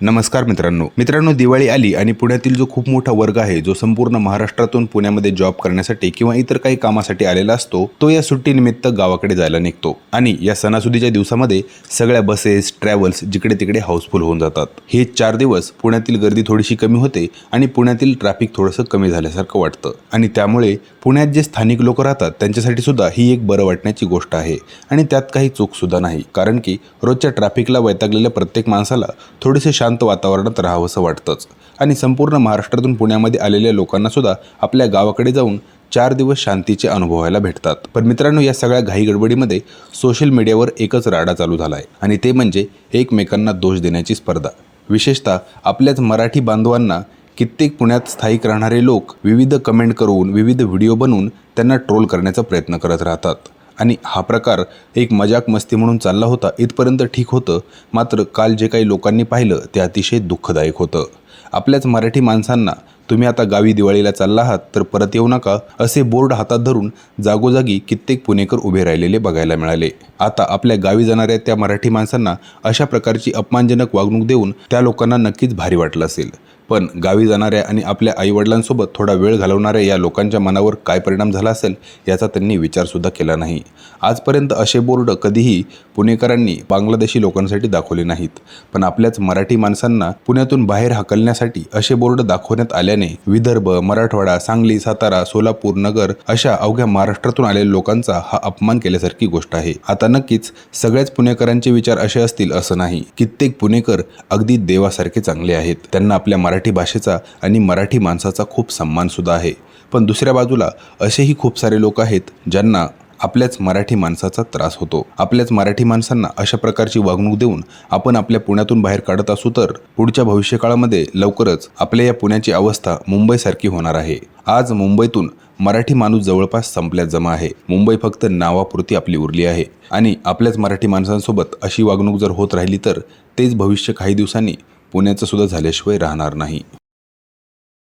नमस्कार मित्रांनो दिवाळी आली आणि पुण्यातील जो खूप मोठा वर्ग आहे जो संपूर्ण महाराष्ट्रातून पुण्यामध्ये जॉब करण्यासाठी किंवा इतर काही कामासाठी आलेला असतो तो या सुट्टीनिमित्त गावाकडे जायला निघतो आणि या सणासुदीच्या दिवसामध्ये सगळ्या बसेस ट्रॅव्हल्स जिकडे तिकडे हाऊसफुल होऊन जातात। हे 4 दिवस पुण्यातील गर्दी थोडीशी कमी होते आणि पुण्यातील ट्रॅफिक थोडंसं कमी झाल्यासारखं वाटतं आणि त्यामुळे पुण्यात जे स्थानिक लोक राहतात त्यांच्यासाठी सुद्धा ही एक बरं वाटण्याची गोष्ट आहे आणि त्यात काही चूक सुद्धा नाही, कारण की रोजच्या ट्रॅफिकला वैतागलेल्या प्रत्येक माणसाला थोडेसे शांत वातावरणात राहावंसं वाटतंच आणि संपूर्ण महाराष्ट्रातून पुण्यामध्ये आलेल्या लोकांना सुद्धा आपल्या गावाकडे जाऊन 4 दिवस शांतीचे अनुभवायला भेटतात। पण मित्रांनो, या सगळ्या घाई गडबडीमध्ये सोशल मीडियावर एकच राडा चालू झाला आहे आणि ते म्हणजे एकमेकांना दोष देण्याची स्पर्धा। विशेषतः आपल्याच मराठी बांधवांना कित्येक पुण्यात स्थायिक राहणारे लोक विविध कमेंट करून विविध व्हिडिओ बनवून त्यांना ट्रोल करण्याचा प्रयत्न करत राहतात आणि हा प्रकार एक मजाक मस्ती म्हणून चालला होता इथपर्यंत ठीक होतं, मात्र काल जे काही लोकांनी पाहिलं ते अतिशय दुःखदायक होतं। आपल्याच मराठी माणसांना तुम्ही आता गावी दिवाळीला चालला आहात तर परत येऊ नका असे बोर्ड हातात धरून जागोजागी कित्येक पुणेकर उभे राहिलेले बघायला मिळाले। आता आपल्या गावी जाणाऱ्या त्या मराठी माणसांना अशा प्रकारची अपमानजनक वागणूक देऊन त्या लोकांना नक्कीच भारी वाटलं असेल, पण गावी जाणाऱ्या आणि आपल्या आईवडिलांसोबत थोडा वेळ घालवणाऱ्या या लोकांच्या मनावर काय परिणाम झाला असेल याचा त्यांनी विचारसुद्धा केला नाही। आजपर्यंत असे बोर्ड कधीही पुणेकरांनी बांगलादेशी लोकांसाठी दाखवले नाहीत, पण आपल्याच मराठी माणसांना पुण्यातून बाहेर हाकलण्यासाठी असे बोर्ड दाखवण्यात आल्याने विदर्भ, मराठवाडा, सांगली, सातारा, सोलापूर, नगर अशा अवघ्या महाराष्ट्रातून आलेल्या लोकांचा हा अपमान केल्यासारखी गोष्ट आहे। आता नक्कीच सगळ्याच पुणेकरांचे विचार असे असतील असं नाही, कित्येक पुणेकर अगदी देवासारखे चांगले आहेत, त्यांना आपल्या मराठी भाषेचा आणि मराठी माणसाचा खूप सन्मान सुद्धा आहे। पण दुसऱ्या बाजूला असेही खूप सारे लोक आहेत ज्यांना आपल्याच मराठी माणसाचा त्रास होतो। आपल्याच मराठी माणसांना अशा प्रकारची वागणूक देऊन आपण आपल्या पुण्यातून बाहेर काढत असू तर पुढच्या भविष्यकाळामध्ये लवकरच आपल्या या पुण्याची अवस्था मुंबईसारखी होणार आहे। आज मुंबईतून मराठी माणूस जवळपास संपल्यात जमा आहे। मुंबई फक्त नावापुरती आपली उरली आहे आणि आपल्याच मराठी माणसांसोबत अशी वागणूक जर होत राहिली तर तेच भविष्य काही दिवसांनी पुण्याचं सुद्धा झाल्याशिवाय राहणार नाही।